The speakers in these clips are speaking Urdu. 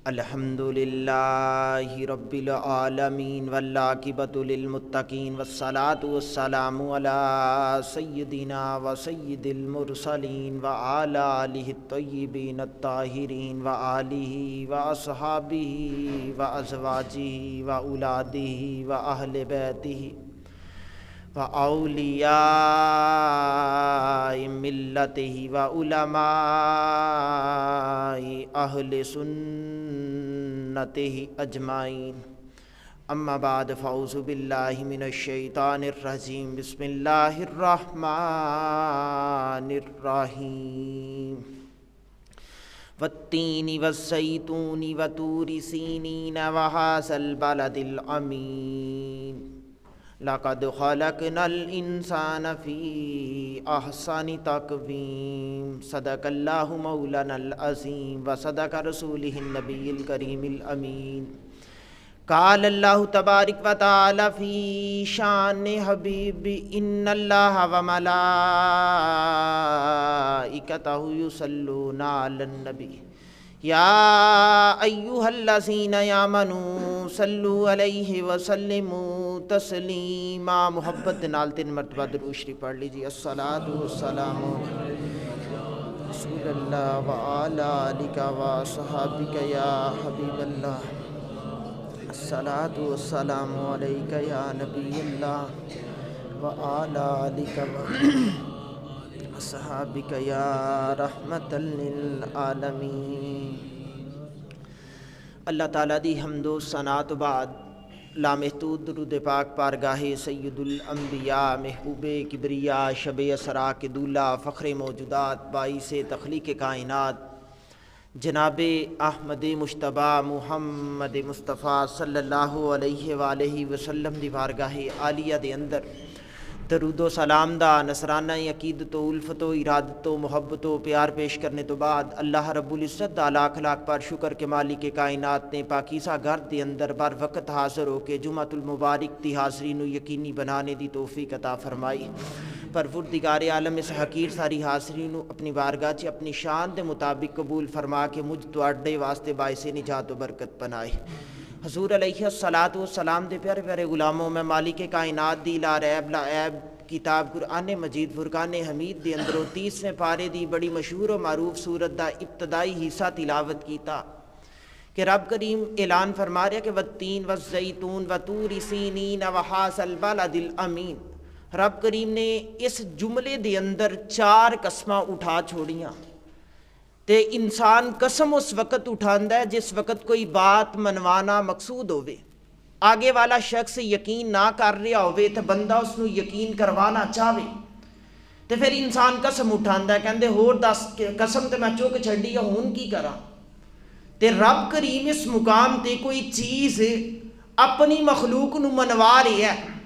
الحمدللہ رب العالمین والعاقبۃ للمتقین والصلاة والسلام علی سیدنا و سید المرسلین وعلی آلہ الطیبین الطاہرین وآلہ واصحابہ وازواجہ واولادہ واہل بیتہ وأولیاء ملتہ وعلماء اہل سنتہ اجمعین اما بعد فاعوذ باللہ من الشیطان الرجیم بسم اللہ الرحمن الرحیم والتین والزیتون وطور سینین وہذا البلد الامین لقد خلقنا الانسان فی احسن تقویم صدق اللہ مولانا العظیم وصدق رسولہ النبی الکریم الامین قال اللہ تبارک و تعالی فی شان حبیب ان اللہ وملائکتہ یصلون علی النبی یا ایہا الذین آمنوا صلوا علیہ وسلموا تسلیما محبت نال 3 مرتبہ درود شریف پڑھ لیجیے الصلاۃ والسلام رسول اللہ وعلی آلک وصحابک یا حبیب اللہ الصلاۃ والسلام علیک یا نبی اللہ وعلی آلک صحابک یا رحمت للعالمین۔ اللہ تعالیٰ دی حمد و ثنا تو بعد لامحدود درود پاک پارگاہ سید الانبیاء محبوب کبریا شب اسرا کے دولہ فخر موجودات باعث تخلیق کائنات جناب احمد مجتبیٰ محمد مصطفیٰ صلی اللہ علیہ وآلہ وسلم دی بارگاہ عالیہ دے اندر درود و سلام دا نصرانہ عقیدت و الفت و ارادت و محبت و پیار پیش کرنے تو بعد اللہ رب العزت دا لاکھ لاکھ پر شکر کے مالک کائنات نے پاکیزہ گھر دے اندر بر وقت حاضر ہو کے جمعۃ المبارک دی حاضری نو یقینی بنانے دی توفیق عطا فرمائی۔ پروردگار عالم اس حقیر ساری حاضری نو اپنی بارگاہ چ اپنی شان دے مطابق قبول فرما کے مجھ تواڈے واسطے باعث نجات و برکت بنائے۔ حضور علیہ الصلاۃ والسلام دے پیارے پیارے غلاموں میں مالک کائنات دی لا ریب لا عیب کتاب قرآن مجید فرقان حمید دے اندروں 30ویں پارے دی بڑی مشہور و معروف سورت دا ابتدائی حصہ تلاوت کیتا کہ رب کریم اعلان فرما رہا کہ والتین والزیتون وطور سینین وہذا البلد الامین۔ رب کریم نے اس جملے دے اندر 4 قسماں اٹھا چھوڑیاں تے انسان قسم اس وقت اٹھاندا ہے جس وقت کوئی بات منوانا مقصود ہوئے، آگے والا شخص یقین نہ کر رہا ہوئے تے بندہ اس نو یقین کروانا چاہے تے پھر انسان قسم اٹھاندا ہے کہندے ہور دس قسم تے میں چوک چھڈی ہے ہن کی کراں۔ تے رب کریم اس مقام تے کوئی چیز اپنی مخلوق نو منوا رہا ہے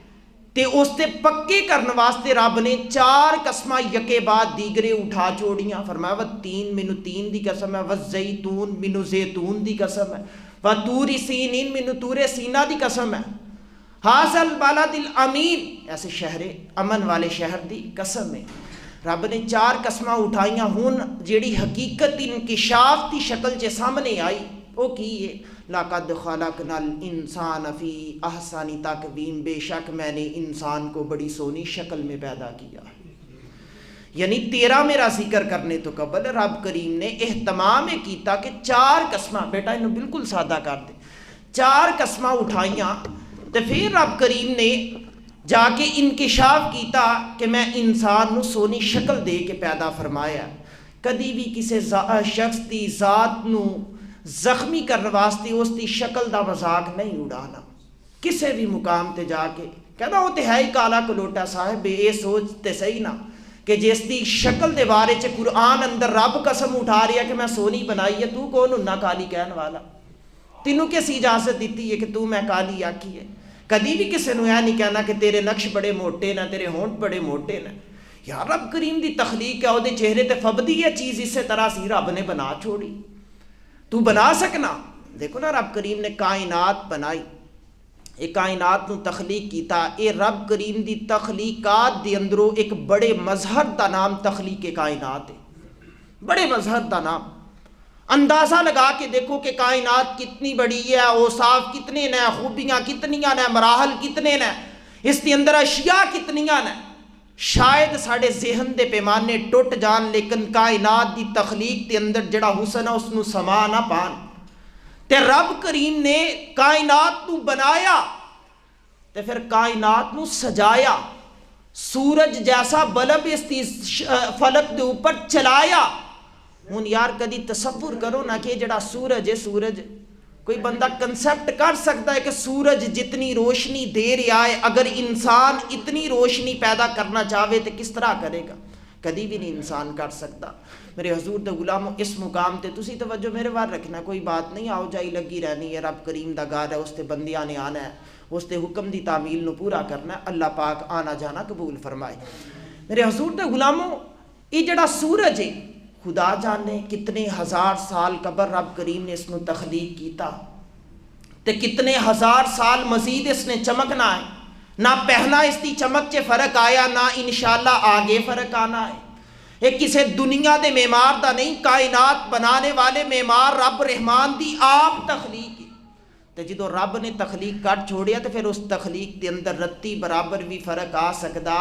تے اس تے پکے کرنے واسطے رب نے 4 قسماں یکے بعد دیگرے اٹھا چھوڑیاں۔ فرمایا والتین مینوں تین دی قسم ہے، والزیتون مینوں زیتون دی قسم ہے، وطور سینین مینوں طور سینا دی قسم ہے، ھذا البلد الامین ایسے شہر امن والے شہر دی قسم ہے۔ رب نے 4 قسماں اٹھائیاں، ہن جیڑی حقیقت انکشاف دی شکل چ سامنے آئی وہ کی ہے؟ لقد خلقنا الانسان فی احسن تقویم، بے شک میں نے انسان کو بڑی سونی شکل میں پیدا کیا ہے۔ یعنی 13 میرا ذکر کرنے تو قبل رب کریم نے اہتمام کیتا کہ 4 قسماں، بیٹا انہوں بالکل سادہ کر دے، 4 قسماں اٹھائیاں تو پھر رب کریم نے جا کے انکشاف کیتا کہ میں انسان نو سونی شکل دے کے پیدا فرمایا۔ کدی بھی کسی شخص دی ذات نو زخمی کرنے واسطے اس دی شکل دا مذاق نہیں اڑانا، کسی بھی مقام تے جا کے کہنا وہ تے ہے ہی کالا کلوٹا صاحب، یہ سوچ تے صحیح نہ کہ جس دی شکل دے بارے چ قرآن اندر رب قسم اٹھا رہی ہے کہ میں سونی بنائی ہے، تو کون ہننا کالی کہن والا؟ تینوں کیسی اجازت دیتی ہے کہ تو میں کالی آکی ہے؟ کدی بھی کسی نو یہ نہیں کہنا کہ تیرے نقش بڑے موٹے نہ، تیرے ہونٹ بڑے موٹے نہ۔ یا رب کریم دی تخلیق ہے، وہ دے چہرے تے فبدی ہے چیز اسی طرح سی رب نے بنا چھوڑی، تو بنا سکنا؟ دیکھو نا رب کریم نے کائنات بنائی، ایک کائنات نو تخلیق کیتا، اے رب کریم دی تخلیقات دے اندروں ایک بڑے مظہر دا نام تخلیق کائنات ہے، بڑے مظہر دا نام۔ اندازہ لگا کے دیکھو کہ کائنات کتنی بڑی ہے، اوصاف کتنے نے، خوبیاں کتنیاں نے، مراحل کتنے نے، اس کے اندر اشیاء کتنیاں نے۔ شاید ساڑے ذہن دے پیمانے ٹوٹ جان، لیکن کائنات دی تخلیق دے اندر جڑا حسن ہے اس نو سما نہ پان۔ تے رب کریم نے کائنات نو بنایا تے پھر کائنات نو سجایا، سورج جیسا بلب اس دی فلک دے اوپر چلایا۔ ہن یار کدی تصور کرو نا کہ جڑا سورج ہے، سورج کوئی بندہ کنسپٹ کر سکتا ہے کہ سورج جتنی روشنی دے رہا ہے، اگر انسان اتنی روشنی پیدا کرنا چاہے تو کس طرح کرے گا؟ کدی بھی نہیں انسان کر سکتا۔ میرے حضور دے غلاموں، اس مقام تے تسی توجہ میرے وار رکھنا، کوئی بات نہیں آؤ جائی لگی رہنی ہے، رب کریم دا گھر ہے، اس تے بندیاں نے آنا ہے، اس تے حکم دی تعمیل نو پورا کرنا ہے، اللہ پاک آنا جانا قبول فرمائے۔ میرے حضور دے غلاموں، یہ جڑا سورج ہے، خدا جانے کتنے ہزار سال قبل رب کریم نے اس نو تخلیق کیتا، تے کتنے ہزار سال مزید اس نے چمکنا ہے۔ نہ پہلا اس دی چمک چے فرق آیا، نہ انشاءاللہ آگے فرق آنا ہے۔ ایک کسے دنیا دے معمار دا نہیں، کائنات بنانے والے معمار رب رحمان دی آپ تخلیق ہے۔ تے جدو رب نے تخلیق کر چھوڑیا تے پھر اس تخلیق دے اندر رتی برابر بھی فرق آ سکدا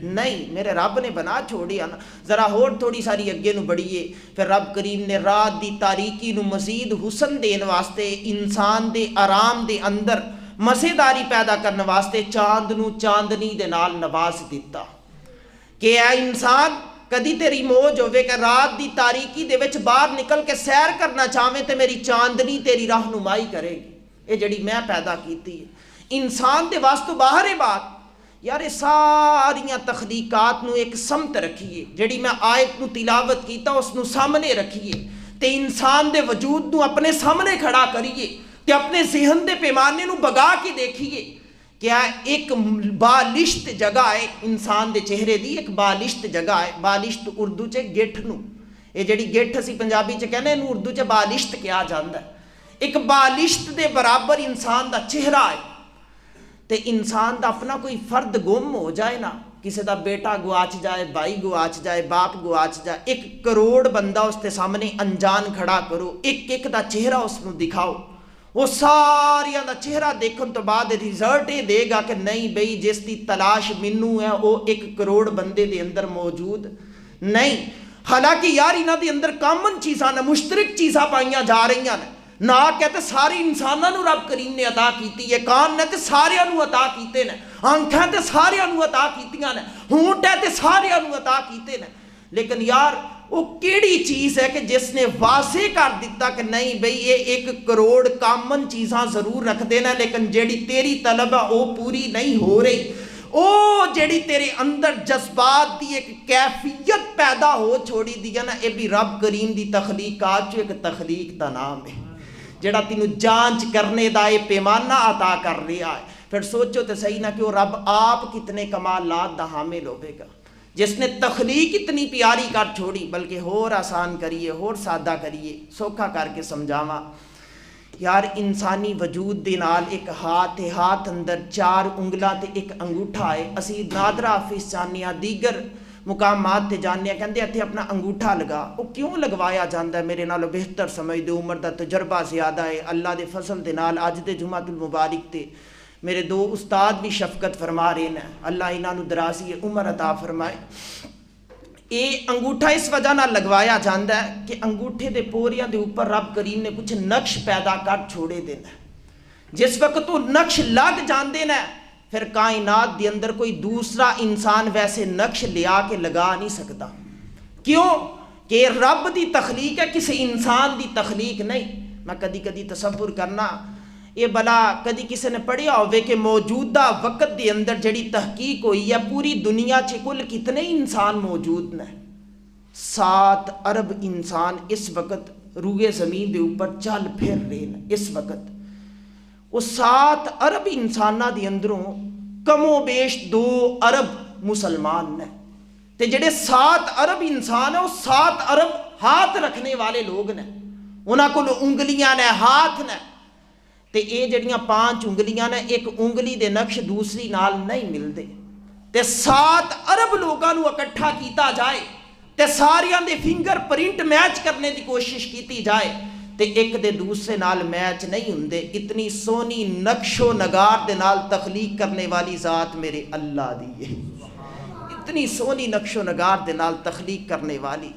نہیں۔ میرے رب نے بنا چھوڑیا نا، ذرا ہور تھوڑی ساری اگے نو بڑھیے، پھر رب کریم نے رات دی تاریکی نو مزید حسن دین واسطے، انسان دے آرام دے اندر مزیداری پیدا کرنے واسطے چاند نو چاندنی دے نال نواز دیتا کہ اے انسان کدی تیری موج ہوئے کہ رات دی تاریکی دے وچ باہر نکل کے سیر کرنا چاہویں تے میری چاندنی تیری رہنمائی کرے گی۔ یہ جڑی میں پیدا کیتی ہے انسان دے واسطے باہر ہے بات۔ یار ساریاں تخلیقات نو ایک سمت رکھیے، جڑی میں آیت نو تلاوت کیتا اس نو سامنے رکھیے تے انسان دے وجود نو اپنے سامنے کھڑا کریے تے اپنے ذہن دے پیمانے نو بگا کے دیکھیے۔ کیا ایک بالشت جگہ ہے انسان دے چہرے دی، ایک بالشت جگہ ہے۔ بالشت اردو چ گٹھ نو، یہ جڑی گٹھ اسی پنجابی چ کہنے نو اردو چ بالشت کیا جاندا ہے۔ ایک بالشت دے برابر انسان دا چہرہ ہے تے انسان دا اپنا کوئی فرد گم ہو جائے نا، کسی دا بیٹا گواچ جائے، بھائی گواچ جائے، باپ گواچ جائے، 1 کروڑ بندہ اس کے سامنے انجان کھڑا کرو، ایک ایک دا چہرہ اس نو دکھاؤ، وہ ساریاں دا چہرہ دیکھن تو بعد ریزلٹ یہ دے گا کہ نہیں بھئی جس دی تلاش منو ہے وہ 1 کروڑ بندے دے اندر موجود نہیں۔ حالانکہ یار انہاں دے اندر کامن چیزاں نے، مشترک چیزاں پائیاں جا رہی ہیں۔ نہ کہتے ساری انساناں نو رب کریم نے عطا کیتی ہے، کان نے تے ساریاں نو عطا کیتے نے، آنکھاں تے ساریاں نو عطا کیتیاں نے، ہونٹ تے ساریاں نو عطا کیتے نے، لیکن یار وہ کیڑی چیز ہے کہ جس نے واضح کر دیتا کہ نہیں بھئی یہ 1 کروڑ کامن چیزاں ضرور رکھ دینا، لیکن جیڑی تیری طلب ہے وہ پوری نہیں ہو رہی۔ او جیڑی تیرے اندر جذبات دی ایک کیفیت پیدا ہو چھوڑی دیا نا، یہ بھی رب کریم دی تخلیقات جو ایک تخلیق دا نام ہے، جڑا تینوں جانچ کرنے دا یہ پیمانہ عطا کر رہا ہے۔ پھر سوچو تو صحیح نا کہ وہ رب آپ کتنے کمالات دا حامل ہوئے گا، جس نے تخلیق اتنی پیاری کر چھوڑی، بلکہ ہور آسان کریے، ہور سادہ کریے، سوکھا کر کے سمجھاواں۔ یار انسانی وجود دے نال ایک ہاتھ ہے، ہاتھ اندر 4 انگلاں تے ایک انگوٹھا ہے۔ اسی نادرہ آفس جاننے ہیں، دیگر مقامات تے جاننے ہیں، کہندے اتھے اپنا انگوٹھا لگا۔ وہ کیوں لگوایا جاندہ ہے؟ میرے نالوں بہتر سمجھ دے، عمر دا تجربہ زیادہ ہے، اللہ دے فضل دے نال اج دے جمعہ المبارک تے میرے 2 استاد بھی شفقت فرما رہے ہیں، اللہ انہاں نو درازی عمر عطا فرمائے۔ یہ انگوٹھا اس وجہ نہ لگوایا جاندہ ہے کہ انگوٹھے دے پوریاں دے اوپر رب کریم نے کچھ نقش پیدا کر چھوڑے دینا ہے۔ جس وقت وہ نقش لگ جاندے نا، پھر کائنات دے اندر کوئی دوسرا انسان ویسے نقش لیا کے لگا نہیں سکتا۔ کیوں کہ رب دی تخلیق ہے، کسی انسان دی تخلیق نہیں۔ میں کدی تصور کرنا یہ بلا کدی کسی نے پڑھیا ہوئے کہ موجودہ وقت دے اندر جڑی تحقیق ہوئی ہے پوری دنیا چ کل کتنے انسان موجود نے؟ 7 ارب انسان اس وقت روئے زمین دے اوپر چل پھر رہے ہیں۔ اس وقت وہ 7 ارب انسانہ دے اندروں کم و بیش 2 ارب مسلمان نے، تے جڑے 7 ارب انسان ہیں وہ 7 ارب ہاتھ رکھنے والے لوگ نے، انہاں کو انگلیاں نے، ہاتھ نے، تے اے جڑیاں 5 انگلیاں نے، ایک انگلی دے نقش دوسری نال نہیں ملدے، تے 7 ارب لوگاں نو اکٹھا کیتا جائے تے ساریاں دے فنگر پرنٹ میچ کرنے دی کوشش کیتی جائے تے ایک دے دوسرے نال میچ نہیں ہوندے. اتنی سونی نقش و نگار دے نال تخلیق کرنے والی ذات میرے اللہ دی ہے. اتنی سونی نقش و نگار دے نال تخلیق کرنے والی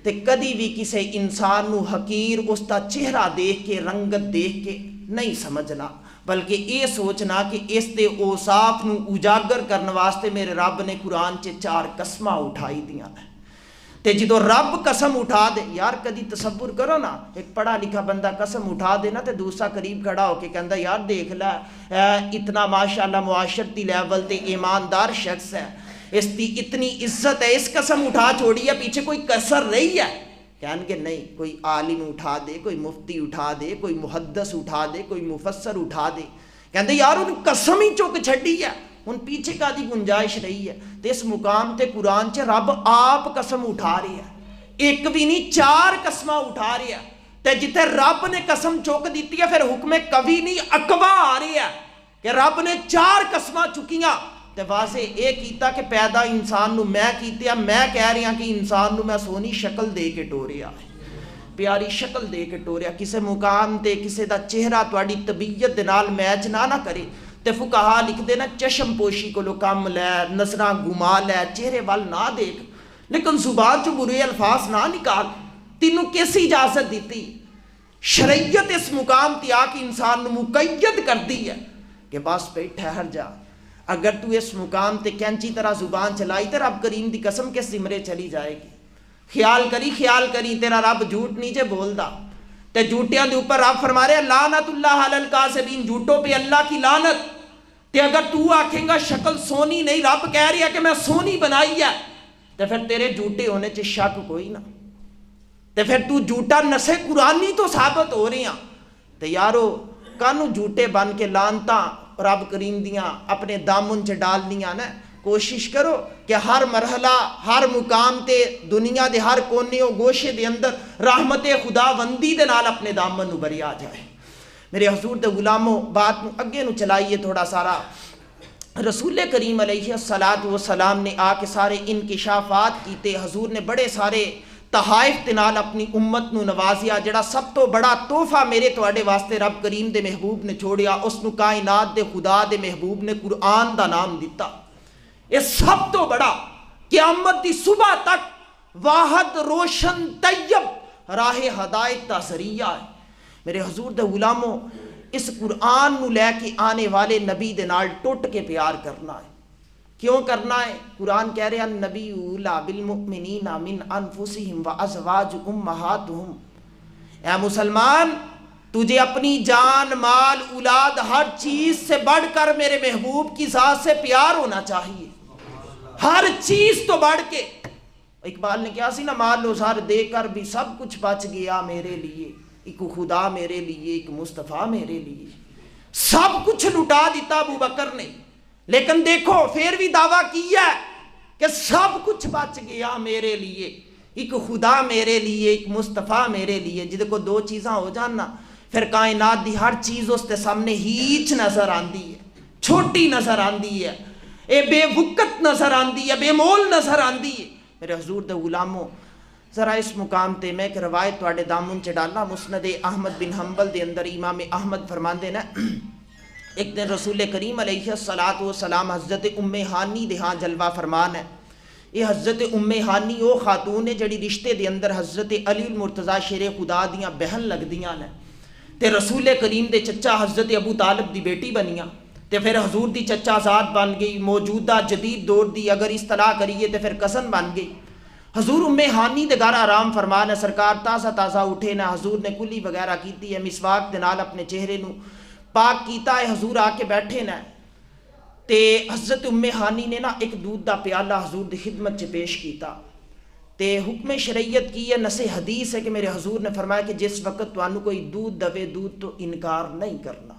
تے کدی بھی کسے انسان نو حقیر اس دا چہرہ دیکھ کے رنگت دیکھ کے نہیں سمجھنا، بلکہ یہ سوچنا کہ اس دے اوصاف نو اجاگر کرنے واسطے میرے رب نے قرآن چ 4 قسماں اٹھائی دیاں ہیں. تے جدو رب قسم اٹھا دے، یار کدی تصور کرو نا، ایک پڑھا لکھا بندہ قسم اٹھا دے نا تے دوسرا قریب کھڑا ہو کے کہندا یار دیکھ لے اتنا ماشاءاللہ معاشرتی لیول تے ایماندار شخص ہے، اس دی اتنی عزت ہے، اس قسم اٹھا چھوڑی ہے، پیچھے کوئی کسر رہی ہے؟ کہن کہ نہیں، کوئی عالم اٹھا دے، کوئی مفتی اٹھا دے، کوئی محدث اٹھا دے، کوئی مفسر اٹھا دے، کہندے یار ان قسم ہی چک چھڑی ہے، ان پیچھے کا دی گنجائش رہی ہے. تے اس مقام تے قرآن چ رب آپ قسم اٹھا رہی ہے، ایک بھی نہیں 4 قسمہ اٹھا رہی ہے. تے جتے رب نے قسم چک دیتی ہے پھر حکم کبھی نہیں اقوا آ رہی ہے کہ رب نے 4 قسمہ چکیاں تے واضح اے کیتا کہ پیدا انسان نو میں کیتے ہیں. میں کہہ رہی ہوں کہ انسان نو میں سونی شکل دے کے ٹوریا ہے، پیاری شکل دے کے ٹوریا. کسے مقام تے کسے دا چہرہ تواڈی طبیعت دے نال میچ نہ کرے تے فقہا لکھ دینا چشم پوشی کو لو کم لے، نظراں گما لے، چہرے وال نہ دیکھ، لیکن زبان چو برے الفاظ نہ نکال. تینوں کیسی اجازت دیتی؟ شریعت اس مقام تے آ کے انسان نو مقید کر دی ہے کہ بس پہ ٹھہر جا. اگر تو اس مقام تے کینچی طرح زبان چلائی تے رب کریم دی قسم کے سمرے چلی جائے گی. خیال کری تیرا رب جھوٹ نہیں جے بولدا تے جھوٹیاں دے اوپر رب فرما رہے لعنت اللہ علی الکاذبین، جھوٹوں پہ اللہ کی لعنت. تے اگر تو آکھیں گا شکل سونی نہیں، رب کہہ رہی ہے کہ میں سونی بنائی ہے، تے پھر تیرے جھوٹے ہونے چ شک کوئی نہ، تے پھر تو جھوٹا نسے قرآنی تو ثابت ہو رہی ہیں. تے یارو کانو جھوٹے بن کے لانتاں رب کریم دیاں اپنے دامن چ ڈال دیاں نا. کوشش کرو کہ ہر مرحلہ ہر مقام تے دنیا دے ہر کونے و گوشے دے اندر رحمت خدا بندی دے نال اپنے دامن نو بری آ جائے. میرے حضور دے غلاموں بات نو اگے نو چلائیے تھوڑا سارا. رسول کریم علیہ السلام نے آ کے سارے انکشافات کیتے. حضور نے بڑے سارے تحائف دے نال اپنی امت نو نوازیا. جڑا سب تو بڑا تحفہ میرے تواڈے واسطے رب کریم دے محبوب نے چھوڑیا، اس نو کائنات دے خدا دے محبوب نے قرآن دا نام دیتا. یہ سب تو بڑا قیامت دی صبح تک واحد روشن طیب راہ ہدایت دا ذریعہ ہے. میرے حضور دے غلاموں اس قرآن نو لے کے آنے والے نبی دے نال ٹوٹ کے پیار کرنا ہے. کیوں کرنا ہے؟ قرآن کہہ رہے ہیں النبی اولی بالمؤمنین من انفسہم وازواج امہاتہم. اے مسلمان، تجھے اپنی جان مال اولاد ہر چیز سے بڑھ کر میرے محبوب کی ذات سے پیار ہونا چاہیے، ہر چیز تو بڑھ کے. اقبال نے کیا سی نا، مال و زر دے کر بھی سب کچھ بچ گیا میرے لیے، ایک خدا میرے لیے، ایک مصطفیٰ میرے لیے. سب کچھ لٹا دیتا ابو بکر نے، لیکن دیکھو پھر بھی دعویٰ کیا ہے کہ سب کچھ بچ گیا میرے لیے، ایک خدا میرے لیے، ایک مصطفیٰ میرے لیے. جدے کو 2 چیزاں ہو جاننا پھر کائنات دی ہر چیز اس کے سامنے ہیچ نظر آندی ہے، چھوٹی نظر آندی ہے، اے بے وقت نظر آندی ہے، بے مول نظر آندی ہے. میرے حضور دے غلاموں ذرا اس مقام تے میں ایک روایت تواڈے دامن چ ڈالا. مسند احمد بن حنبل دے اندر امام احمد فرماندے نا، ایک دن رسول کریم علیہ السلام حضرت ام ہانی دے ہاں جلوہ فرمان ہے. یہ حضرت ام ہانی وہ خاتون ہے جڑی رشتے دے اندر حضرت علی المرتضیٰ شیر خدا دیاں بہن لگدیاں نے، تے رسول کریم دے چچا حضرت ابو طالب دی بیٹی بنیاں، تے پھر حضور دی چچا ذات بن گئی. موجودہ جدید دور دی اگر اصطلاح کریے تے پھر کزن بن گئی. حضور ام ہانی دے گھر آرام فرمان ہے، سرکار تازہ اٹھے نا، حضور نے کلی وغیرہ کیتی ہے، مسواک دے نال اپنے چہرے نو پاک کیتا ہے. حضور آ کے بیٹھے نا تے حضرت ام ہانی نے نا ایک دودھ دا پیالہ حضور دی خدمت چ پیش کیتا. تے حکم شریعت کی ہے، نص حدیث ہے کہ میرے حضور نے فرمایا کہ جس وقت تانوں کوئی دودھ دوے دودھ تو انکار نہیں کرنا،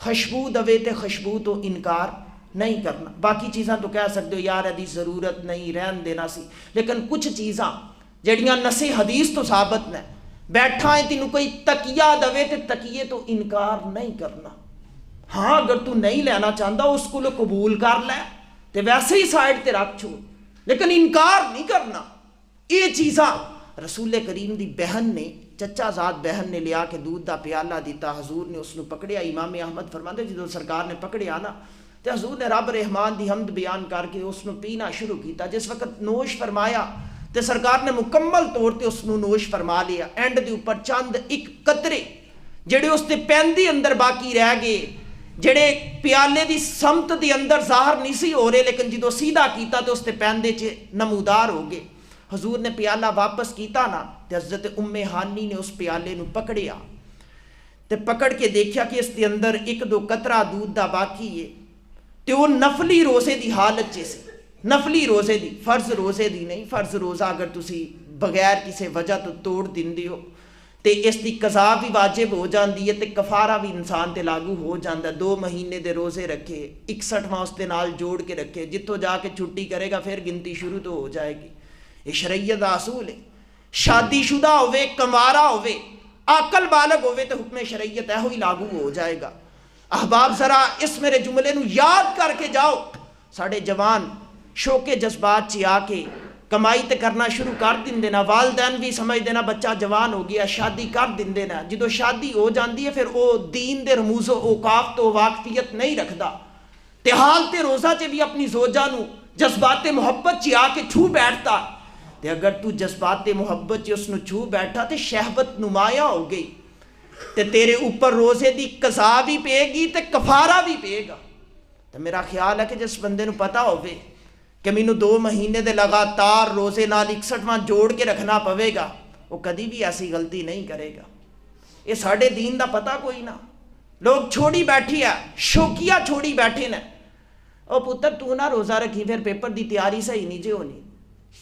خوشبو دوے تے خوشبو تو انکار نہیں کرنا. باقی چیزاں تو کہہ سکتے ہو یار ادی ضرورت نہیں رہن دینا سی، لیکن کچھ چیزاں جڑیاں نص حدیث تو ثابت نے. بیٹھا ہے تینوں کوئی تکیہ دوے تے تکیے تو انکار نہیں کرنا. ہاں اگر تو نہیں لینا چاہتا اس کو قبول کر لے تے ویسے ہی سائڈ تے رکھ چھوڑ، لیکن انکار نہیں کرنا. یہ چیزاں رسول کریم دی بہن نے چچا زاد بہن نے لیا کے دودھ دا پیالہ دیتا، حضور نے اس نو پکڑیا. امام احمد فرماتے جدو سرکار نے پکڑیا نا تے حضور نے رب رحمان دی حمد بیان کر کے اس نو پینا شروع کیتا. جس وقت نوش فرمایا تے سرکار نے مکمل طور تے اس نو نوش فرما لیا. اینڈ دے اوپر چند ایک قطرے جڑے اس تے پیندی اندر باقی رہ گئے، جڑے پیالے دی سمت دی اندر ظاہر نہیں سی ہو رہے، لیکن جدو سیدھا کیتا تو اس تے پیندے چ نمودار ہو گئے. حضور نے پیالہ واپس کیتا نا تے حضرت ام ہانی نے اس پیالے نو پکڑیا تے پکڑ کے دیکھیا کہ اس دے اندر ایک دو قطرہ دودھ دا باقی ہے. تے وہ نفلی روزے دی حالت چ سی، نفلی روزے دی، فرض روزے دی نہیں. فرض روزہ اگر تسی بغیر کسی وجہ تو توڑ دیندے ہو تے اس دی قضا بھی واجب ہو جاندی ہے تے کفارہ بھی انسان تے لاگو ہو جاندا. 2 مہینے دے روزے رکھے، 61واں اس دے نال جوڑ کے رکھے، جتوں جا کے چھٹی کرے گا پھر گنتی شروع تو ہو جائے گی. یہ شریعت دا اصول ہے. شادی شدہ ہوئے، کمارا ہوئے، عاقل بالغ ہوئے تو حکم شریعت ہے ہوئی لاگو ہو جائے گا. احباب ذرا اس میرے جملے نو یاد کر کے جاؤ. ساڑھے جوان شوق جذبات چی آ کے کمائی تے کرنا شروع کر دین دینا. والدین بھی سمجھ دینا بچہ جوان ہو گیا شادی کر دین دینا. جدو شادی ہو جاندی ہے پھر وہ دین دے رموز و اوقاف تو واقفیت نہیں رکھدا تے حال تے روزہ چے بھی اپنی زوجہ نو جذبات محبت چی آ کے چھو بیٹھتا. تے اگر تو جذبات محبت چی اس نو چھو بیٹھا تے شہوت نمایاں ہو گئی تے تیرے اوپر روزے دی قضا بھی پے گی تے کفارہ بھی پے گا. تو میرا خیال ہے کہ جس بندے نو پتا ہوئے کہ مینوں 2 مہینے دے لگاتار روزے نال 61واں جوڑ کے رکھنا پوے گا، وہ کدی بھی ایسی غلطی نہیں کرے گا. یہ ساڑھے دین دا پتہ کوئی نہ. لوگ چھوڑی بیٹھی ہے، شوقیہ چھوڑی بیٹھے نے. او پتر تو نہ روزہ رکھی پھر پیپر دی تیاری صحیح نہیں جے ہونی.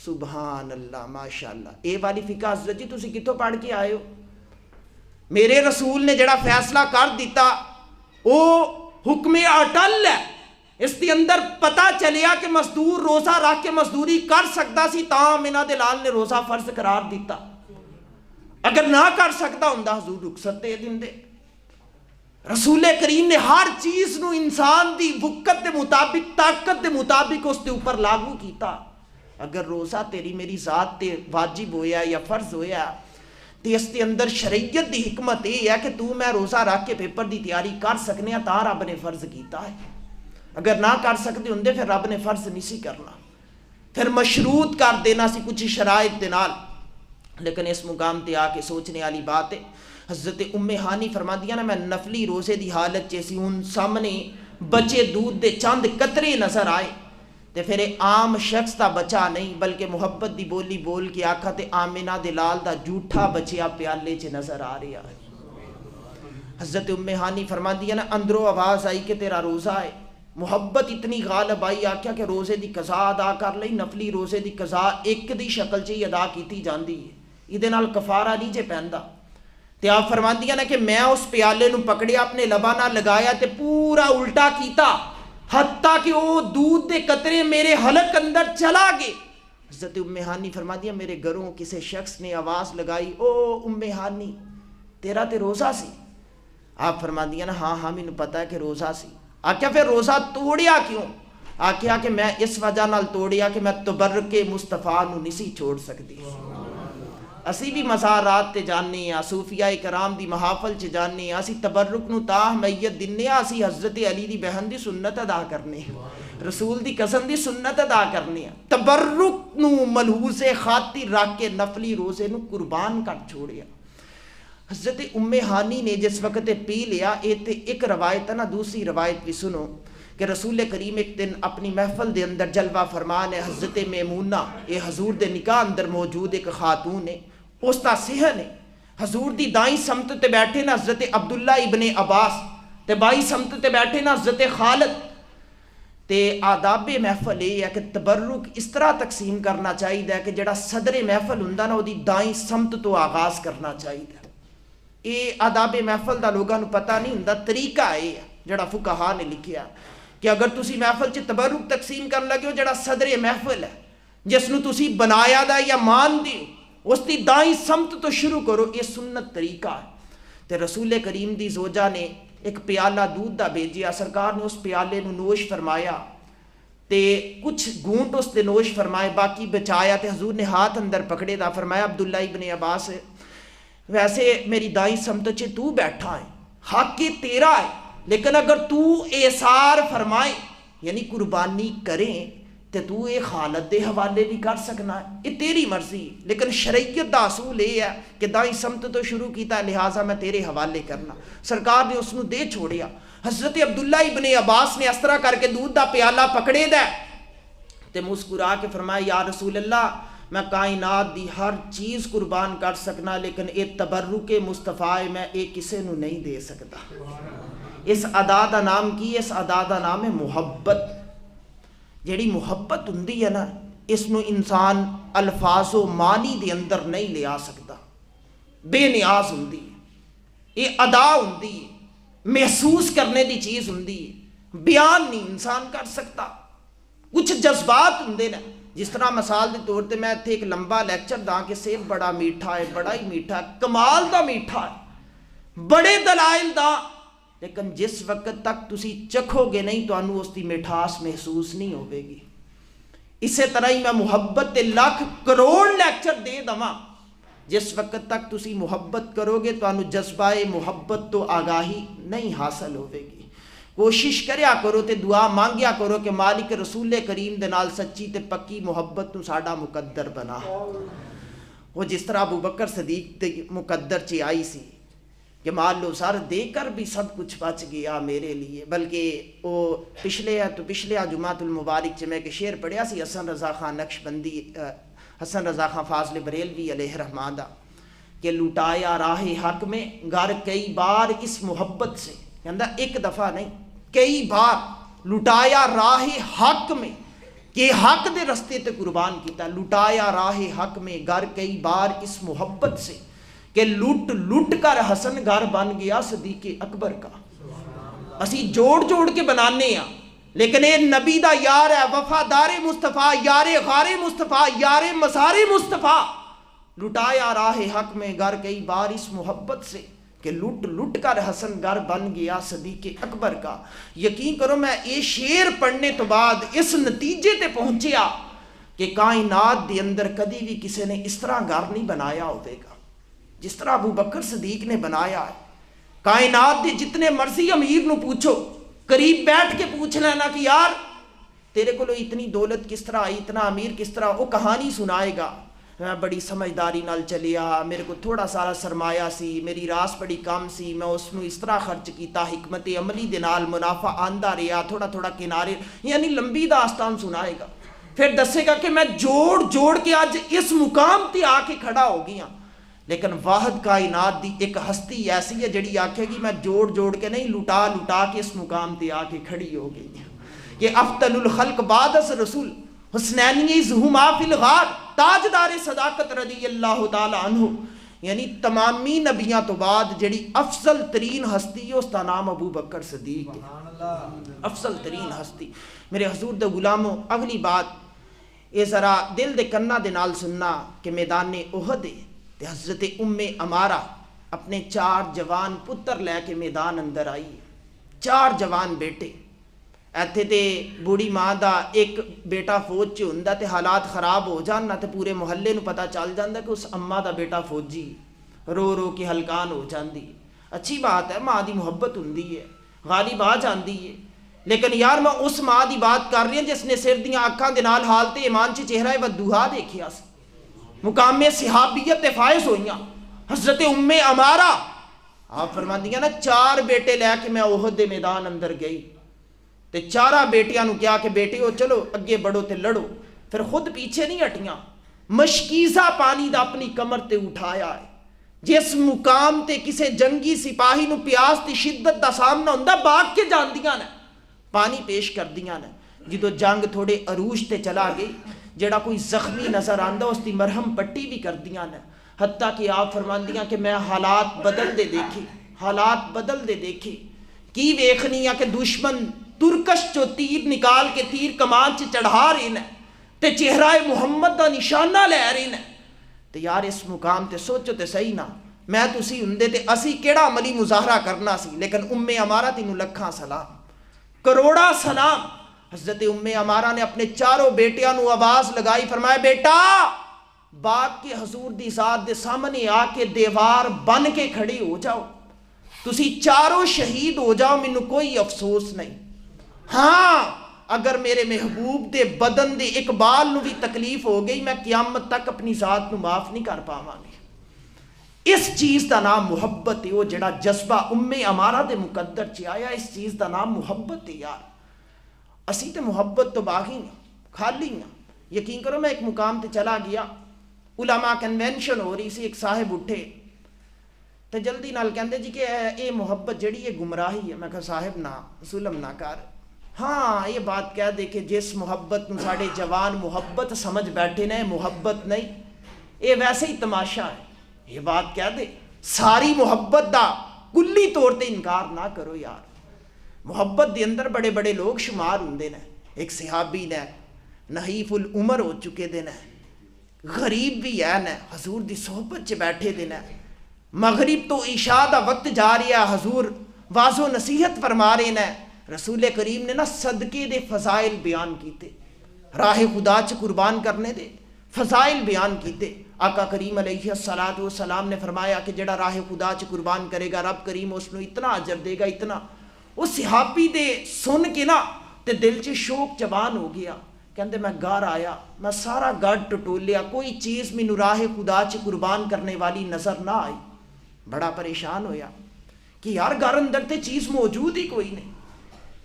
سبحان اللہ ماشاءاللہ. اے والی فقہ حضرت جی تسی کتوں پڑھ کے آئے ہو؟ میرے رسول نے جڑا فیصلہ کر دیتا وہ حکم اٹل ہے. اس کے اندر پتہ چلیا کہ مزدور روزہ رکھ کے مزدوری کر سکتا سی تاں منہ دلال نے روزہ فرض قرار دیتا. اگر نہ کر سکتا ہوں حضور رخصت دے دیں دے. رسول کریم نے ہر چیز نو انسان دی وقت دے مطابق طاقت دے مطابق اس دے اوپر لاگو کیتا. اگر روزہ تیری میری ذات تے واجب ہویا یا فرض ہویا تے اس دے اندر شریعت دی حکمت یہ ہے کہ تو میں روزہ رکھ کے پیپر دی تیاری کر سکنے ہیں تاں رب نے فرض کیتا ہے. اگر نہ کر سکتے ہوں پھر رب نے فرض نہیں سی کرنا، پھر مشروط کر دینا سی کچھ شرائط دے نال. لیکن اس مقام تے آ کے سوچنے والی بات ہے. حضرت ام ہانی فرما دیا نا میں نفلی روزے دی حالت جیسی ہوں سامنے بچے دودھ دے چند قطرے نظر آئے تے پھر عام شخص دا بچہ نہیں بلکہ محبت دی بولی بول کے آکھا تے آمنہ دلال دا جھوٹا بچیا پیالے چ نظر آ رہا ہے. حضرت ام ہانی فرما دیا نا اندروں آواز آئی کہ تیرا روزہ ہے. محبت اتنی غالب آئی آکھیا کہ روزے دی قضا ادا کر لئی. نفلی روزے دی قضا ایک دی شکل چ ہی ادا کیتی جاندی ہے، ایدے نال کفارہ نہیں جے پیندا. تے آپ فرماندی نا کہ میں اس پیالے نو پکڑیا اپنے لباں نال لگایا تے پورا الٹا کیتا حتیٰ کہ وہ دودھ دے قطرے میرے حلق اندر چلا گئے. حضرت ام ہانی فرماندی میرے گھروں کسی شخص نے آواز لگائی او ام ہانی تیرا تے روزہ سی؟ آپ فرماندی نا ہاں مینوں پتہ ہے کہ روزہ سی. آکھیا پھر روزہ توڑیا کیوں؟ آکھیا کہ میں اس وجہ نال توڑیا کہ میں تبرک مصطفیٰ نو نہیں سی چھوڑ سکتی. اسی بھی مزارات تے جانے ہیں، صوفیاء کرام دی محافل چ جانے ہیں، اسی تبرک نو تا اہمیت دنے ہیں، اسی حضرت علی دی بہن دی سنت ادا کرنے ہیں، رسول دی قسم دی سنت ادا کرنے ہیں. تبرک نو ملحوظ خاطر رکھ کے نفلی روزے نو قربان کر چھوڑیا. حضرت ام ہانی نے جس وقت پی لیا ایک روایت ہے نا، دوسری روایت بھی سنو کہ رسول کریم ایک دن اپنی محفل دے اندر جلوہ فرمان ہے. حضرت میمونہ یہ حضور دے نکاح اندر موجود ایک خاتون ہے، اس دا صحن ہے. حضور دی دائیں سمت تے بیٹھے نا حضرت عبداللہ ابن عباس تے بائیں سمت تے بیٹھے نا حضرت خالد. تے آداب محفل یہ ہے کہ تبرک اس طرح تقسیم کرنا چاہیے کہ جڑا صدر محفل ہوندا نا وہ دی دائیں سمت تو آغاز کرنا چاہیے. یہ آداب محفل دا لوگاں نو پتہ نہیں ہوندا، طریقہ ہے جڑا فقہا نے لکھیا کہ اگر تسی محفل چ تبرک تقسیم کرن لگے ہو جڑا صدر محفل ہے جس نو تسی بنایا دا یا مان دی اس دی دائیں سمت تو شروع کرو. یہ سنت طریقہ ہے. تے رسول کریم دی زوجہ نے ایک پیالہ دودھ دا بھیجیا، سرکار نے اس پیالے نو نوش فرمایا تے کچھ گھونٹ اس دے نوش فرمائے، باقی بچایا تے حضور نے ہاتھ اندر پکڑے دا فرمایا عبداللہ ابن عباس ویسے میری دائیں سمت چ تو بیٹھا ہے، حق تیرا ہے، لیکن اگر تو ایثار فرمائے یعنی قربانی کریں تے تو اے خالد دے حوالے بھی کر سکنا ہے، یہ تیری مرضی، لیکن شریعت دا اصول یہ ہے کہ دائیں سمت تو شروع کیتا لہٰذا میں تیرے حوالے کرنا۔ سرکار نے اس نو دے چھوڑیا۔ حضرت عبداللہ ابن عباس نے اس طرح کر کے دودھ دا پیالہ پکڑے دا تے مسکرا کے فرمایا یا رسول اللہ میں کائنات دی ہر چیز قربان کر سکنا، لیکن اے تبرک مصطفیٰ میں اے کسے نو نہیں دے سکتا۔ اس ادا دا نام کی؟ اس ادا دا نام ہے محبت۔ جیڑی محبت ہوندی ہے نا اس نو انسان الفاظ و معنی دے اندر نہیں لے آ سکتا، بے نیاز ہوندی ہے، یہ ادا ہوندی ہے، محسوس کرنے دی چیز ہوندی ہے، بیان نہیں انسان کر سکتا۔ کچھ جذبات ہوندے نا، جس طرح مثال دے طور تے میں اتنے ایک لمبا لیکچر داں کہ سیب بڑا میٹھا ہے، بڑا ہی میٹھا ہے، کمال دا میٹھا ہے، بڑے دلائل دا، لیکن جس وقت تک تسی چکھو گے نہیں تو انو اس دی مٹھاس محسوس نہیں ہوئے گی۔ اسی طرح ہی میں محبت تے لاکھ کروڑ لیکچر دے دواں، جس وقت تک تسی محبت کرو گے تو انو جذبہ محبت تو آگاہی نہیں حاصل ہوئے گی۔ کوشش کریا کرو تے دعا مانگیا کرو کہ مالک رسول کریم دے نال سچی تے پکی محبت تو ساڈا مقدر بنا۔ وہ جس طرح ابو بکر صدیق تے مقدر چ آئی سی کہ مان لو سر دے کر بھی سب کچھ بچ گیا میرے لیے، بلکہ وہ پچھلے جمعۃ المبارک چ میں ایک شعر پڑھیا سی حسن رضا خان نقشبندی، حسن رضا خان فاضل بریلوی علیہ رحمان دا، کہ لٹایا راہ حق میں گھر کئی بار اس محبت سے، کہندا ایک دفعہ نہیں کئی بار لٹایا راہ حق میں، کہ حق دے رستے تے قربان کیتا، لٹایا راہ حق میں گھر کئی بار اس محبت سے، کہ لٹ لٹ کر حسن گھر بن گیا صدیق اکبر کا۔ اسی جوڑ جوڑ کے بنانے ہیں، لیکن اے نبی دا یار ہے، وفادار مصطفیٰ، یار غار مصطفیٰ، یار مزار مصطفیٰ، لٹایا راہ حق میں گھر کئی بار اس محبت سے، کہ لٹ لٹ کر حسن گھر بن گیا صدیق اکبر کا۔ یقین کرو میں یہ شعر پڑھنے تو بعد اس نتیجے تے پہنچیا کہ کائنات دے اندر کدی بھی کسی نے اس طرح گھر نہیں بنایا ہوئے گا جس طرح ابو بکر صدیق نے بنایا ہے۔ کائنات دے جتنے مرضی امیر نو پوچھو، قریب بیٹھ کے پوچھ لینا کہ یار تیرے کو اتنی دولت کس طرح آئی، اتنا امیر کس طرح، وہ کہانی سنائے گا، میں بڑی سمجھداری نال چلیا، میرے کو تھوڑا سارا سرمایہ سی، میری راس بڑی کم سی، میں اس نو اس طرح خرچ کیتا، حکمت عملی دے نال منافع آندا رہیا، تھوڑا تھوڑا کنارے، یعنی لمبی داستان سنائے گا۔ پھر دسے گا کہ میں جوڑ جوڑ کے آج اس مقام تے آ کے کھڑا ہو گیا، لیکن واحد کائنات دی ایک ہستی ایسی ہے جڑی آکھے گی میں جوڑ جوڑ کے نہیں، لٹا لٹا کے اس مقام تے آ کے کھڑی ہو گئی۔ کہ افضل الخلق بعد از رسول حسنینی ذہما فی الغار، تاجدار صداقت رضی اللہ تعالی عنہ، یعنی تمامی نبیاں تو بعد جڑی افضل ترین ہستی ہے اس کا نام ابو بکر صدیق ہے، افضل ترین ہستی۔ میرے حضور دے غلاموں، اگلی بات یہ ذرا دل دے کنا دے نال سننا کہ میدان احد تے حضرت ام امارہ اپنے 4 جوان پتر لے کے میدان اندر آئی، 4 جوان بیٹے۔ ایتھے تے بوڑھی ماں دا ایک بیٹا فوج چ ہوندا تے حالات خراب ہو جان نہ تے پورے محلے نو پتہ چل جاندا کہ اس اماں دا بیٹا فوجی، رو رو کے ہلکان ہو جاندی۔ اچھی بات ہے، ماں دی محبت ہوندی ہے، غالب آ جاندی ہے، لیکن یار میں اس ماں دی بات کر رہی ہوں جس نے سر دیاں اکھاں دے نال حالت ایمان چ چہرہ ودوہا دیکھیا سی، مقام صحابیت تے فائز ہوئیاں۔ حضرت ام امارہ آپ فرماندیاں نا 4 بیٹے لے کے میں احد دے میدان اندر گئی تے 4 بیٹیاں نو کیا کہ بیٹیو چلو اگے بڑھو تے لڑو، پھر خود پیچھے نہیں ہٹیاں، مشکیزہ پانی دا اپنی کمر تے اٹھایا ہے۔ جس مقام تے کسے جنگی سپاہی نو پیاس دی شدت دا سامنا ہوندا بھاگ کے جاندیاں نے، پانی پیش کر دیاں نے۔ جدو جنگ تھوڑے عروج تے چلا گئی، جڑا کوئی زخمی نظر آندا اس دی مرہم پٹی بھی کر دیاں نے، حتیٰ کہ آپ فرماندیاں کہ میں حالات بدل دے دیکھے، حالات بدل دے دیکھے، کی ویکھنی کہ دشمن ترکش جو تیر نکال کے تیر کمان چ چڑھا رہے ہیں تے چہرہ محمد دا نشانہ لے رہے ہیں، تے یار اس مقام تے سوچو تے صحیح نا، میں تسی ہوندے تے اسی کیڑا عملی مظاہرہ کرنا سی، لیکن ام امارہ تینوں لکھاں سلام، کروڑا سلام۔ حضرت عمارہ نے اپنے چاروں بیٹیاں نو آواز لگائی، فرمایا بیٹا باپ کے حضور دی ذات دے سامنے آ کے دیوار بن کے کھڑی ہو جاؤ، تسی چاروں شہید ہو جاؤ، مینوں کوئی افسوس نہیں، ہاں اگر میرے محبوب دے بدن دے اقبال نو بھی تکلیف ہو گئی میں قیامت تک اپنی ذات نو معاف نہیں کر پاواں گی۔ اس چیز دا نام محبت ہے، وہ جڑا جذبہ عمارہ دے مقدر چ آیا، اس چیز دا نام محبت ہے یار۔ اسی تے محبت تو باغی ہیں، خالی ہیں۔ یقین کرو میں ایک مقام تے چلا گیا، علماء کنونشن ہو رہی سی، ایک صاحب اٹھے تے جلدی نال کہندے جی کہ اے محبت جڑی ہے گمراہی ہے۔ میں کہا صاحب نہ ظلم نہ کر، ہاں یہ بات کہہ دے کہ جس محبت نو ساڑے جوان محبت سمجھ بیٹھے نے محبت نہیں، اے ویسے ہی تماشا ہے، یہ بات کہہ دے، ساری محبت دا کلی طور تے انکار نہ کرو یار۔ محبت دے اندر بڑے بڑے لوگ شمار ہوندے نے، ایک صحابی نے نحیف العمر ہو چکے دے نے، غریب بھی ہے نے، حضور دی صحبت چ بیٹھے دے نے، مغرب تو عشاء دا وقت جا رہا، حضور واضح و نصیحت فرما رہے نے، رسول کریم نے نا صدقے دے فضائل بیان کیتے، راہ خدا چ قربان کرنے دے فضائل بیان کیتے۔ آقا کریم علیہ السلام نے فرمایا کہ جڑا راہ خدا چ قربان کرے گا رب کریم اس نو اتنا اجر دے گا، اتنا۔ اس صحابی دے سن کے نا تے دل چ شوق جوان ہو گیا، کہندے میں گھر آیا، میں سارا گھر ٹٹولیا، کوئی چیز مینوں راہ خدا چ قربان کرنے والی نظر نہ آئی۔ بڑا پریشان ہویا کہ یار گھر اندر تے چیز موجود ہی کوئی نہیں،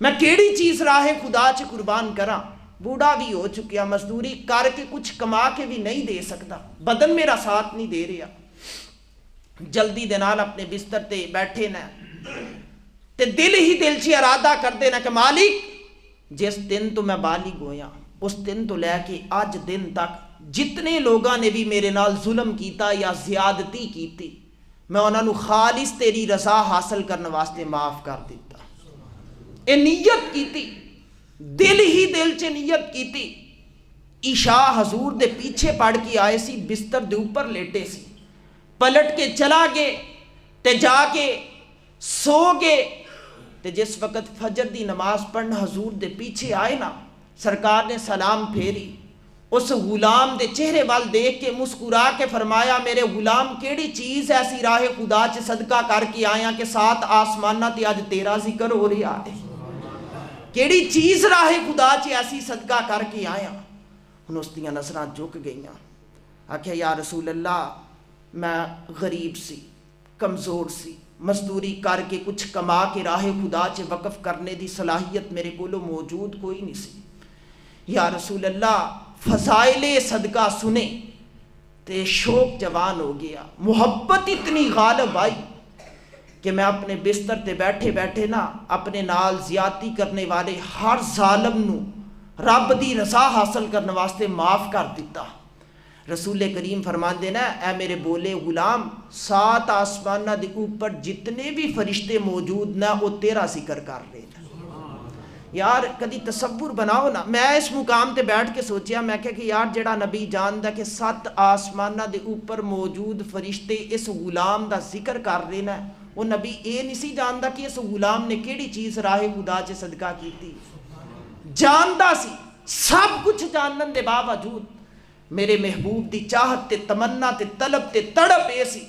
میں کیڑی چیز راہ خدا چ قربان کراں؟ بوڑھا بھی ہو چکیا، مزدوری کر کے کچھ کما کے بھی نہیں دے سکتا، بدن میرا ساتھ نہیں دے رہا۔ جلدی دے نال اپنے بستر تے بیٹھے نا تے دل ہی دل چ ارادہ کر دینا کہ مالک جس دن تو میں بالغ ہویا اس دن تو لے کے اج دن تک جتنے لوگاں نے بھی میرے نال ظلم کیتا یا زیادتی کیتی میں انہاں نو خالص تیری رضا حاصل کرنے واسطے معاف کر دیتا۔ اے نیت کیتی، دل ہی دل چ نیت کیتی۔ عشاء حضور دے پیچھے پڑھ کے آئے سی، بستر دے اوپر لیٹے سی، پلٹ کے چلا گئے تے جا کے سو گئے تے جس وقت فجر دی نماز پڑھنا حضور دے پیچھے آئے نا، سرکار نے سلام پھیری، اس غلام دے چہرے وال دیکھ کے مسکرا کے فرمایا میرے غلام کیڑی چیز ایسی راہ خدا چ صدقہ کر کے آیا کہ 7 آسمانہ تے اج تیرا ذکر ہو رہا ہے؟ کیڑی چیز راہ خدا چ ایسی صدقہ کر کے آیا؟ ہن اس دیاں نظراں جھک گئیاں، آکھیا یا رسول اللہ میں غریب سی، کمزور سی، مزدوری کر کے کچھ کما کے راہ خدا چ وقف کرنے دی صلاحیت میرے کولو موجود کوئی نہیں سی۔ یا رسول اللہ فضائل صدقہ سنے تے شوق جوان ہو گیا، محبت اتنی غالب آئی کہ میں اپنے بستر تے بیٹھے بیٹھے نا اپنے نال زیادتی کرنے والے ہر ظالم نو رب دی رضا حاصل کرنے واسطے معاف کر دیتا۔ رسول کریم فرماندے نا اے میرے بولے غلام 7 آسمانہ دے اوپر جتنے بھی فرشتے موجود نا وہ تیرا ذکر کر رہے ہیں۔ یار کدی تصور بناؤ نا، میں اس مقام تے بیٹھ کے سوچیا، میں کہ یار جڑا نبی جاندا کہ 7 آسمانہ دے اوپر موجود فرشتے اس غلام دا ذکر کر رہے نا، وہ نبی اے نہیں سی جاندا کہ اس غلام نے کیڑی چیز راہ خدا چ صدقہ کیتی؟ جاندا سی، سب کچھ جانن دے باوجود میرے محبوب دی چاہت تے تمنا تے طلب تے تڑپ اے سی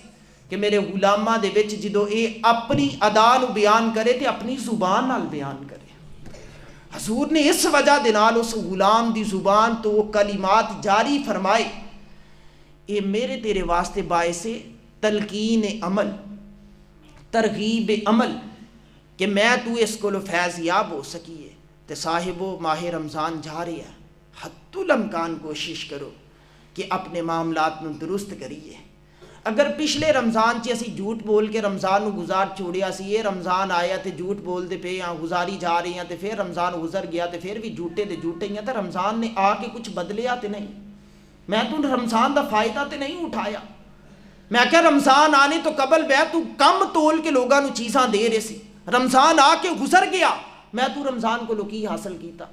کہ میرے غلاماں دے وچ جدو اے اپنی ادا نو بیان کرے تے اپنی زبان نال بیان کرے۔ حضور نے اس وجہ دے نال اس غلام دی زبان تو وہ کلمات جاری فرمائے، اے میرے تیرے واسطے باعث تلقین عمل، ترغیب عمل کہ میں تو اس کو فیض یاب ہو سکیے۔ تے صاحبو ماہ رمضان جا رہی ہے، حتی الامکان کوشش کرو کہ اپنے معاملات نو درست کریے۔ اگر پچھلے رمضان چ اسی جھوٹ بول کے رمضان نو گزار چھوڑیا سی، یہ رمضان آیا تے جھوٹ بول دے پے ہاں، گزاری جا رہی ہیں تے پھر رمضان گزر گیا تے پھر بھی جھوٹے دے جھوٹے ہیں، تے رمضان نے آ کے کچھ بدلیا تے نہیں؟ میں تو رمضان دا فائدہ تے نہیں اٹھایا؟ میں کہ رمضان آنے تو قبل بے تو کم تول کے لوگاں نو چیزاں دے رہے سی، رمضان آ کے گزر گیا، میں تو رمضان کو لکی حاصل کیتا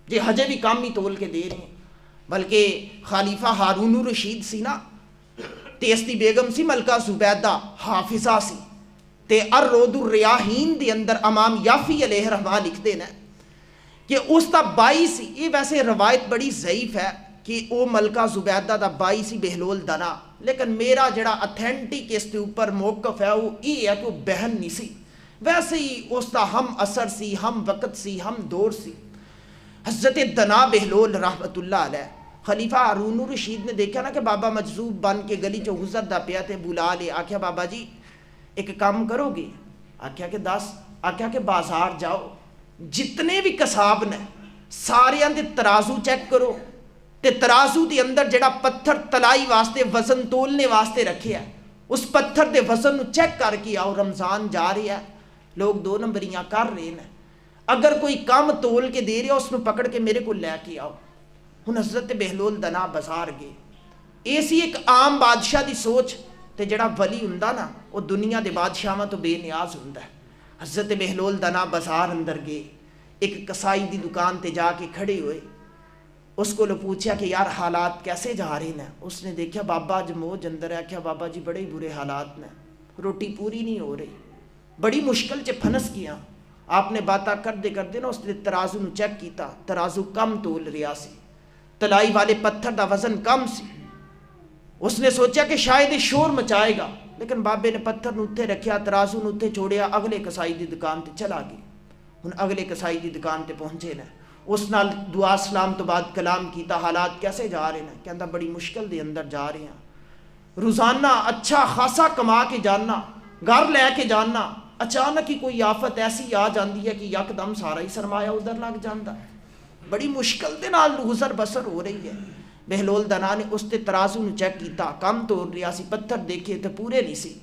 جے ہجے بھی کم ہی تول کے دے رہے ہیں۔ بلکہ خلیفہ ہارون الرشید سی نا تے اس دی بیگم سی ملکہ زبیدہ حافظہ سی، تے الروض الریاحین دے اندر امام یافی علیہ رحمہ لکھتے ہیں کہ اس دا بائی سی. یہ ویسے روایت بڑی ضعیف ہے کہ وہ ملکہ زبیدہ دا بائی سی بہلول دنا، لیکن میرا جڑا اتھینٹک اس کے اوپر موقف ہے وہ یہ ہے کہ وہ بہن نہیں سی، ویسے ہی اس دا ہم اثر سی، ہم وقت سی، ہم دور سی. حضرت دنا بہلول رحمت اللہ علیہ، خلیفہ ہارون الرشید نے دیکھا نا کہ بابا مجذوب بن کے گلی چو گزردا پیا تے بلا لے. آکھیا بابا جی ایک کام کرو گے؟ آکھیا کہ دس. آکھیا کہ بازار جاؤ، جتنے بھی قصاب نے ساریاں دے ترازو چیک کرو تے ترازو دے اندر جڑا پتھر تلائی واسطے وزن تولنے واسطے رکھے ہے اس پتھر دے وزن نو چیک کر کے آؤ. رمضان جا رہی ہے، لوگ 2 نمبریاں کر رہے ہیں، اگر کوئی کم تول کے دے رہے اس نو پکڑ کے میرے کو لے کے آؤ. ہن حضرت بہلول دنا بازار گئے. ایسی ایک عام بادشاہ دی سوچ تے جڑا ولی ہوندا نا وہ دنیا دے بادشاہاں تو بے نیاز ہوندا ہے. حضرت بہلول دنا بازار اندر گئے، ایک کسائی دی دکان تے جا کے کھڑے ہوئے. اس کو پوچھا کہ یار حالات کیسے جا رہے ہیں؟ اس نے دیکھا بابا جموج اندر ہے. کیا بابا جی بڑے برے حالات نے، روٹی پوری نہیں ہو رہی، بڑی مشکل چ پھنس گیا. آپ نے باتاں کردے کردے نا اس نے ترازو نو چیک کیتا، ترازو کم تول رہا سی، تلائی والے پتھر دا وزن کم سی. اس نے سوچا کہ شاید یہ شور مچائے گا، لیکن بابے نے پتھر نو اتھے رکھیا، ترازو نو اتھے چھوڑیا، اگلے کسائی دی دکان تے چلا گیا. ہن اگلے کسائی دی دکان تے پہنچے نا، اس نال دعا سلام تو بعد کلام کیتا. حالات کیسے جا رہے ہیں؟ کہندا بڑی مشکل دے اندر جا رہے ہیں، روزانہ اچھا خاصا کما کے جاننا، گھر لے کے جاننا، اچانک ہی کوئی آفت ایسی آ جاندی ہے کہ یکدم سارا ہی سرمایہ ادھر لگ جاندہ ہے، بڑی مشکل دے نال گزر بسر ہو رہی ہے. بہلول دنا نے اس تے ترازو نو چیک کیتا، کم توڑ رہا سی، پتھر دیکھے تے پورے نہیں سی.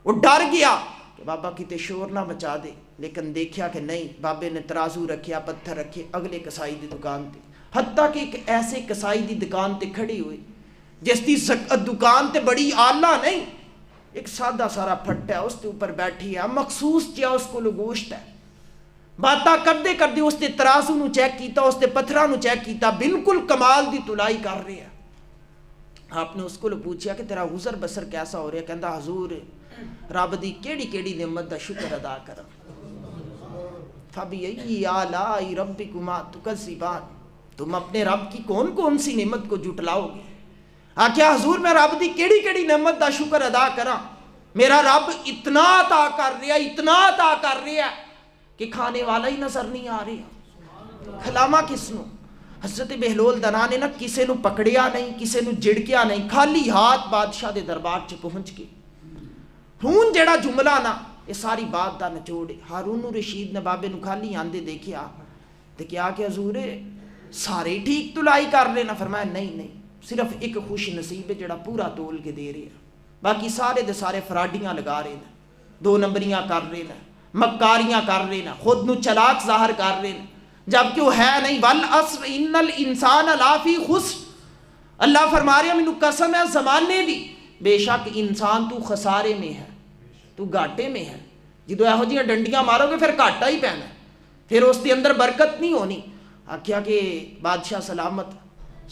وہ ڈر گیا کہ بابا کتے شور نہ مچا دے، لیکن دیکھیا کہ نہیں. بابے نے ترازو رکھیا، پتھر رکھے، اگلے کسائی دی دکان تے، حتیٰ کہ ایک ایسے کسائی دی دکان تے کھڑی ہوئی جس دی دکان تے بڑی آلہ نہیں، ایک سادہ سارا پھٹ ہے، اس کے اوپر بیٹھی ہے، مخصوص چیا اس کو گوشت ہے. باتاں کردے کردے اس نے ترازو نو چیک کیتا، اس نے پتھراں نو چیک کیتا، بالکل کمال دی تلائی کر رہے ہیں. آپ نے اس کو پوچھا کہ تیرا گزر بسر کیسا ہو رہا ہے؟ کہندا حضور رب دی کیڑی کیڑی نعمت دا شکر ادا کرم. فَبِأَيِّ آلَاءِ رَبِّكُمَا تُكَذِّبَانِ، تم اپنے رب کی کون کون سی نعمت کو جھٹلاؤ گے؟ کیا حضور میں رب دی کیڑی کیڑی نعمت دا شکر ادا کراں؟ میرا رب اتنا عطا کر رہا، اتنا عطا کر رہا کہ کھانے والا ہی نظر نہیں آ رہا، کھلاواں کس نو؟ حضرت بہلول دنا نے نا کسے نو پکڑیا نہیں، کسے نو جھڑکیا نہیں، خالی ہاتھ بادشاہ دے دربار چ پہنچ کے. ہون جڑا جملہ نا یہ ساری بات دا نچوڑ. ہارون الرشید نے بابے نو خالی آندے دیکھیا تے کیا کہ حضور سارے ٹھیک تلائی کر رہے نا؟ فرمایا نہیں نہیں، صرف ایک خوش نصیب ہے جڑا پورا تول کے دے رہے ہیں، باقی سارے دے سارے فراڈیاں لگا رہے ہیں، 2 نمبریاں کر رہے ہیں، مکاریاں کر رہے ہیں، خود نو چلاک ظاہر کر رہے ہیں، جبکہ وہ ہے نہیں. والعصر ان الانسان لفی خسر، اللہ فرما رہے ہیں مینوں قسم ہے زمانے دی، بے شک انسان تو خسارے میں ہے، تو گھاٹے میں ہے. جدو یہو جیاں ڈنڈیاں مارو گے پھر گھاٹا ہی پینا ہے، پھر اس کے اندر برکت نہیں ہونی. آکھیا کہ بادشاہ سلامت،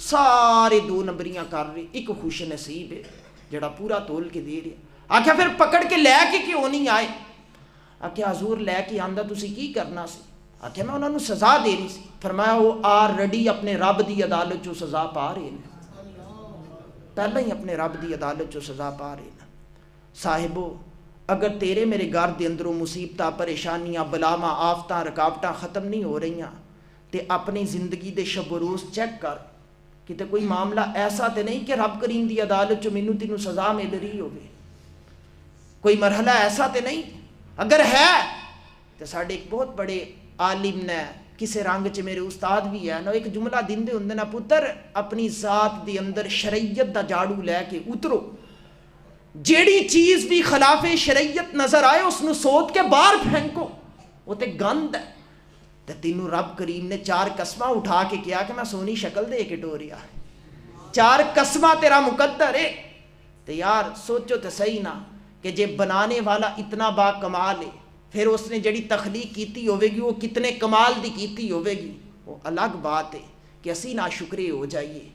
سارے 2 نمبریاں کر رہے، ایک خوش نصیب ہے جڑا پورا تول کے دے رہے. آکھیا پھر پکڑ کے لے کے کیوں نہیں آئے؟ آکھیا حضور لے کے آندا تسی کی کرنا سی؟ آکھیا میں انہوں نے سزا دینی سی. فرمایا وہ آلریڈی اپنے رب دی عدالت چو سزا پا رہے ہیں، پہلے ہی اپنے رب دی عدالت چو سزا پا رہے ہیں. صاحبو اگر تیرے میرے گھر دے اندروں مصیبتاں، پریشانیاں، بلاواں، آفتاں، رکاوٹاں ختم نہیں ہو رہی ہیں تے اپنی زندگی دے شب و روز چیک کر، کتے کوئی معاملہ ایسا تے نہیں کہ رب کریم دی عدالت چو مینوں تینوں سزا مل رہی ہوگی، کوئی مرحلہ ایسا تے نہیں. اگر ہے تو ساڈے ایک بہت بڑے عالم نے کسے رنگ چ میرے استاد بھی ہے نا، ایک جملہ دیندے ہوندے نا، پتر اپنی ذات دے اندر شریعت دا جاڑو لے کے اترو، جیڑی چیز بھی خلاف شریعت نظر آئے اس نو سوت کے باہر پھینکو، وہ تے گند ہے. تے تینوں رب کریم نے 4 قسماں اٹھا کے کیا کہ میں سونی شکل دے کے ٹوریا، 4 قسماں تیرا مقدر ہے. تے یار سوچو تے صحیح نا کہ جے بنانے والا اتنا با کمال ہے، پھر اس نے جڑی تخلیق کیتی ہوئے گی وہ کتنے کمال دی کیتی ہوئے گی. وہ الگ بات ہے کہ اسی ناشکرے ہو جائیے،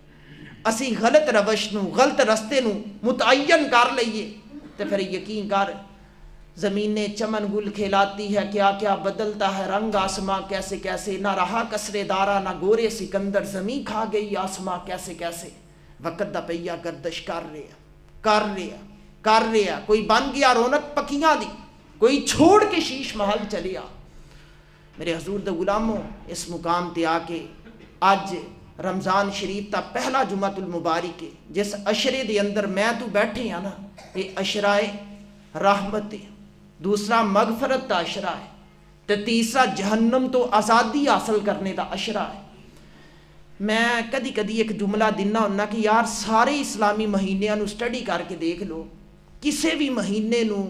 اسی غلط روش نو، غلط رستے نو متعین کر لئیے. تے پھر یقین کر زمینیں چمن گل کھلاتی ہے، کیا کیا بدلتا ہے رنگ آسماں کیسے کیسے، نہ رہا کسرے دارا نہ گورے سکندر، زمین کھا گئی آسماں کیسے کیسے، وقت دا پہیا گردش کر رہا، کوئی بن گیا رونق پکیاں دی، کوئی چھوڑ کے شیش محل چلیا۔ میرے حضور دے غلاموں، اس مقام تے آ کے اج رمضان شریف تا پہلا جمعۃ المبارک ہے، جس عشرے دے اندر میں تو بیٹھے ہیں نا، یہ عشرہ رحمت ہے، دوسرا مغفرت دا عشرہ ہے، تے تیسرا جہنم تو آزادی حاصل کرنے دا عشرہ ہے۔ میں کدی کدی ایک جملہ دینا ہونا کہ یار سارے اسلامی مہینیاں نو سٹڈی کر کے دیکھ لو، کسے بھی مہینے نو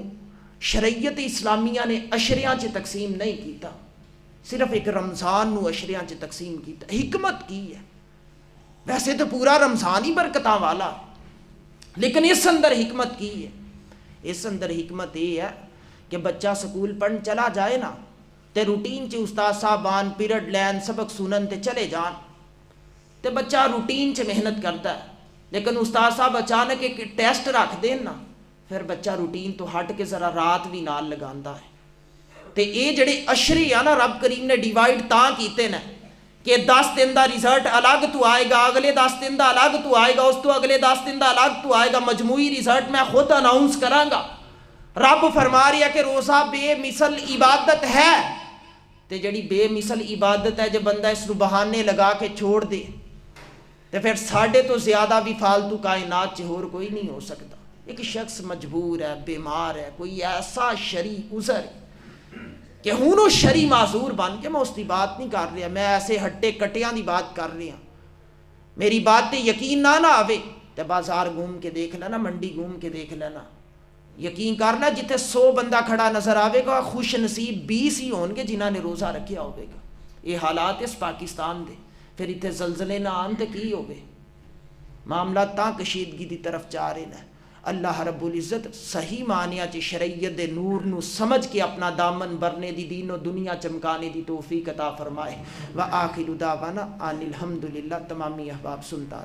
شریعت اسلامیہ نے عشریاں چ تقسیم نہیں کیتا، صرف ایک رمضان نو عشریاں چ تقسیم کیتا۔ حکمت کی ہے؟ ویسے تو پورا رمضان ہی برکتاں والا ہے، لیکن اس اندر حکمت کی ہے؟ اس اندر حکمت یہ ہے کہ بچہ سکول پڑھن چلا جائے نا، تے روٹین چ استاد صاحبان پیریڈ لین سبق سنن تے چلے جان، تے بچہ روٹین چ محنت کرتا ہے، لیکن استاد صاحب اچانک ایک ٹیسٹ رکھ دین نا، پھر بچہ روٹین تو ہٹ کے ذرا رات بھی نال لگاندا ہے۔ تے اے جڑے عشرے آ نا، رب کریم نے ڈیوائڈ تاں کیتے نا کہ 10 دن دا رزلٹ الگ تو آئے گا، اگلے 10 دن دا الگ تو آئے گا، اس تو اگلے 10 دن دا الگ تو آئے گا، مجموعی رزلٹ میں خود اناؤنس کراں گا۔ رب فرما رہا ہے کہ روزہ بے مثل عبادت ہے، تے جڑی بے مثل عبادت ہے، جب بندہ اس نو بہانے لگا کے چھوڑ دے تے پھر ساڈے تو زیادہ بھی فالتو کائنات چ ہور کوئی نہیں ہو سکتا۔ ایک شخص مجبور ہے، بیمار ہے، کوئی ایسا شرعی عذر کہ ہوں وہ شرعی معذور بن کے، میں اس کی بات نہیں کر رہا، میں ایسے ہٹے کٹیاں دی بات کر رہا۔ میری بات تے یقین نہ آوے تے بازار گھوم کے دیکھ لینا، منڈی گھوم کے دیکھ لینا، یقین کرنا جتنے 100 بندہ کھڑا نظر آئے گا، خوش نصیب 20 ہی ہون گے جنہاں نے روزہ رکھیا ہوئے گا۔ یہ حالات اس پاکستان دے، پھر اتنے زلزلے نہ آن تے کی ہوگے؟ معاملہ تاں کشیدگی دی طرف جا رہے ہیں۔ اللہ رب العزت صحیح معنیاں چ شریعت دے نور نو سمجھ کے اپنا دامن برنے دی، دین و دنیا چمکانے دی توفیق عطا فرمائے۔ وآخر دعوانا ان الحمدللہ۔ تمامی احباب سنتا